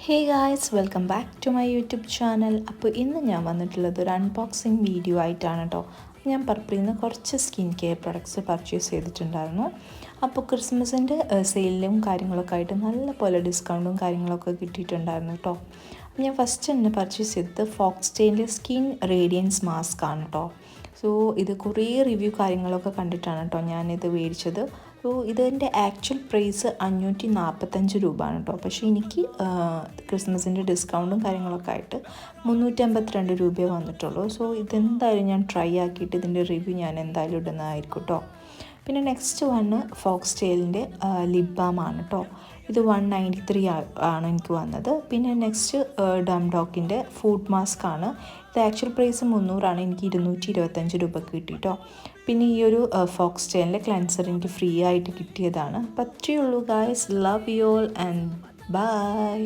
Hey guys, welcome back to my YouTube channel. അപ്പോൾ ഇന്ന് ഞാൻ വന്നിട്ടുള്ളത് ഒരു അൺബോക്സിങ് വീഡിയോ ആയിട്ടാണ് കേട്ടോ. ഞാൻ പർപ്പിളിൽ നിന്ന് കുറച്ച് സ്കിൻ കെയർ പ്രൊഡക്ട്സ് പർച്ചേസ് ചെയ്തിട്ടുണ്ടായിരുന്നു. അപ്പോൾ ക്രിസ്മസിൻ്റെ സെയിലും കാര്യങ്ങളൊക്കെ ആയിട്ട് നല്ല പോലെ ഡിസ്കൗണ്ടും കാര്യങ്ങളൊക്കെ കിട്ടിയിട്ടുണ്ടായിരുന്നു കേട്ടോ. ഞാൻ ഫസ്റ്റ് തന്നെ പർച്ചേസ് ചെയ്തത് ഫോക്സ്റ്റെയിലിൻ്റെ സ്കിൻ റേഡിയൻസ് മാസ്ക് ആണ് കേട്ടോ. സോ ഇത് കുറേ റിവ്യൂ കാര്യങ്ങളൊക്കെ കണ്ടിട്ടാണ് കേട്ടോ ഞാനിത് മേടിച്ചത്. സോ ഇതിൻ്റെ ആക്ച്വൽ പ്രൈസ് 545 രൂപയാണ് കേട്ടോ. പക്ഷേ എനിക്ക് ക്രിസ്മസിൻ്റെ ഡിസ്കൗണ്ടും കാര്യങ്ങളൊക്കെ ആയിട്ട് 352 രൂപയെ വന്നിട്ടുള്ളൂ. സോ ഇതെന്തായാലും ഞാൻ ട്രൈ ആക്കിയിട്ട് ഇതിൻ്റെ റിവ്യൂ ഞാൻ എന്തായാലും ഇടുന്നതായിരിക്കും കേട്ടോ. പിന്നെ നെക്സ്റ്റ് വണ്ണ് ഫോക്സ്റ്റെയിലിൻ്റെ ലിപ് ബാം ആണ് കേട്ടോ. ഇത് 193 ആണ് എനിക്ക് വന്നത്. പിന്നെ നെക്സ്റ്റ് ഡംഡോക്കിൻ്റെ ഫുഡ് മാസ്ക് ആണ്. ഇത് ആക്ച്വൽ പ്രൈസ് 300 എനിക്ക് 225 രൂപയ്ക്ക് കിട്ടി കേട്ടോ. പിന്നെ ഈ ഒരു ഫോക്സ്റ്റെയിലിൻ്റെ ക്ലെൻസർ എനിക്ക് ഫ്രീ ആയിട്ട് കിട്ടിയതാണ്. അപ്പോൾ അത്രയേ ഉള്ളൂ guys. Love you all and by.